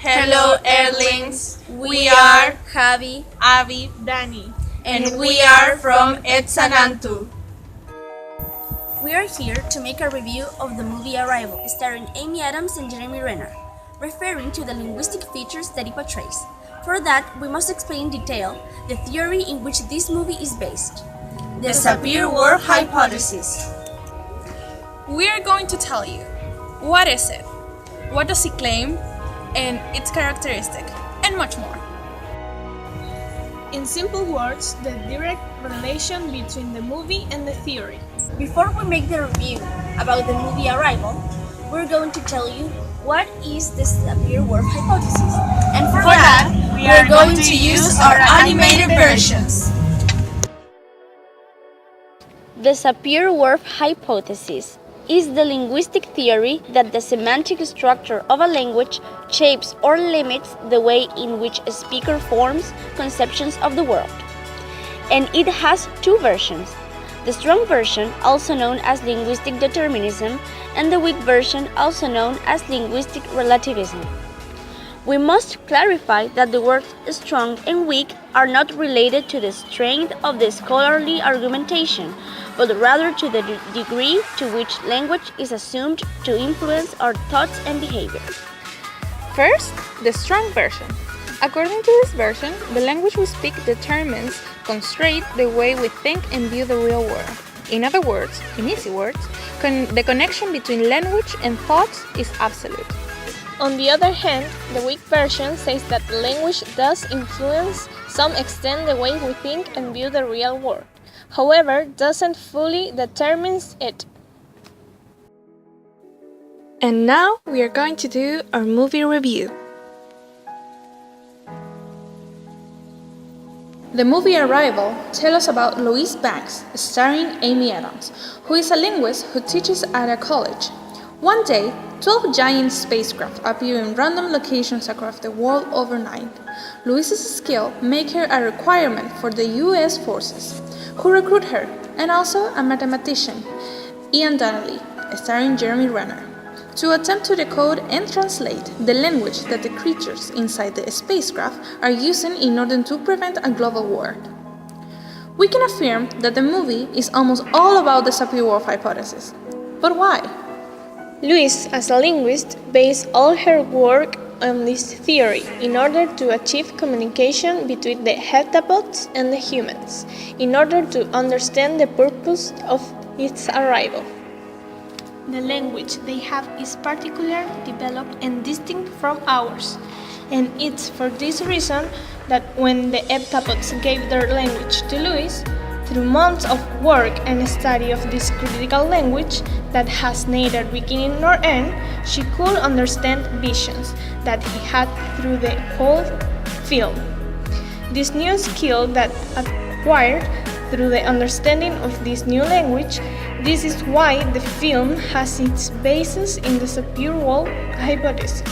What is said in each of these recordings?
Hello, Earthlings. We are Javi, Avi, Dani, and we are from Etsanantu. we are here to make a review of the movie Arrival, starring Amy Adams and Jeremy Renner, referring to the linguistic features that it portrays. For that, we must explain in detail the theory in which this movie is based. The Sapir-Whorf hypothesis. We are going to tell you what is it, what does it claim, and its characteristic, and much more. in simple words, the direct relation between the movie and the theory. Before we make the review about the movie Arrival, we're going to tell you what is the Sapir-Whorf hypothesis. And for that, We are going to use our animated versions. the Sapir-Whorf hypothesis is the linguistic theory that the semantic structure of a language shapes or limits the way in which a speaker forms conceptions of the world. And it has two versions: the strong version, also known as linguistic determinism, and the weak version, also known as linguistic relativism. We must clarify that the words strong and weak are not related to the strength of the scholarly argumentation, but rather to the degree to which language is assumed to influence our thoughts and behavior. First, the strong version. According to this version, the language we speak determines, constrains the way we think and view the real world. In other words, in easy words, the connection between language and thoughts is absolute. On the other hand, the weak version says that the language does influence some extent the way we think and view the real world, however, doesn't fully determine it. And now we are going to do our movie review. The movie Arrival tells us about Louise Banks, starring Amy Adams, who is a linguist who teaches at a college. One day, 12 giant spacecraft appear in random locations across the world overnight. Louise's skill makes her a requirement for the US forces, who recruit her, and also a mathematician, Ian Donnelly, starring Jeremy Renner, to attempt to decode and translate the language that the creatures inside the spacecraft are using in order to prevent a global war. We can affirm that the movie is almost all about the Sapir-Whorf hypothesis. But why? Louise, as a linguist, based all her work on this theory in order to achieve communication between the heptapods and the humans, in order to understand the purpose of its arrival. The language they have is particularly developed and distinct from ours, and it's for this reason that when the heptapods gave their language to Louise, through months of work and study of this critical language that has neither beginning nor end, she could understand visions that he had through the whole film. This new skill that acquired through the understanding of this new language, this is why the film has its basis in the Sapir-Whorf hypothesis.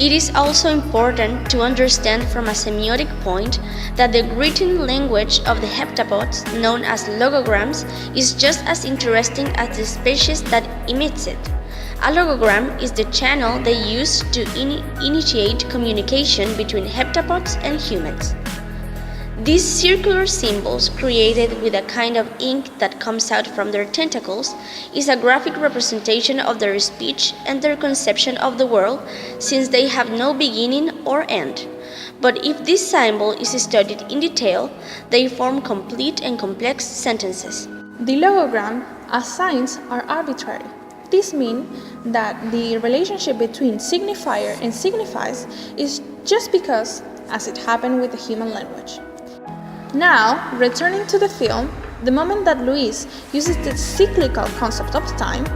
It is also important to understand from a semiotic point that the written language of the heptapods, known as logograms, is just as interesting as the species that emits it. A logogram is the channel they use to initiate communication between heptapods and humans. These circular symbols, created with a kind of ink that comes out from their tentacles, is a graphic representation of their speech and their conception of the world, since they have no beginning or end. But if this symbol is studied in detail, they form complete and complex sentences. The logogram, as signs, are arbitrary. This means that the relationship between signifier and signifies is just because, as it happened with the human language. Now, returning to the film, the moment that Louise uses the cyclical concept of time,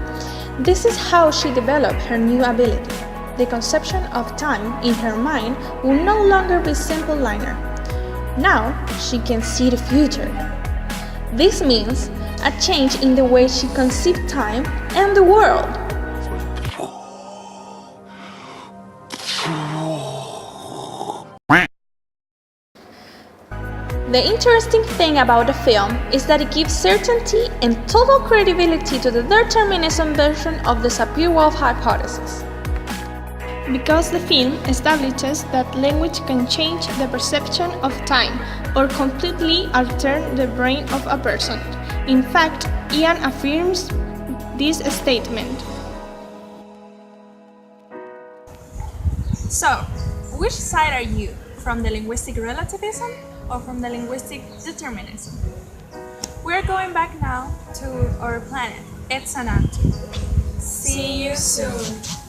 this is how she developed her new ability. The conception of time in her mind will no longer be simple linear. Now, she can see the future. This means a change in the way she conceived time and the world. The interesting thing about the film is that it gives certainty and total credibility to the determinism version of the Sapir-Whorf hypothesis. Because the film establishes that language can change the perception of time or completely alter the brain of a person. In fact, Ian affirms this statement. So, which side are you? From the linguistic relativism or from the linguistic determinism? We're going back now to our planet. It's an empty. See you soon.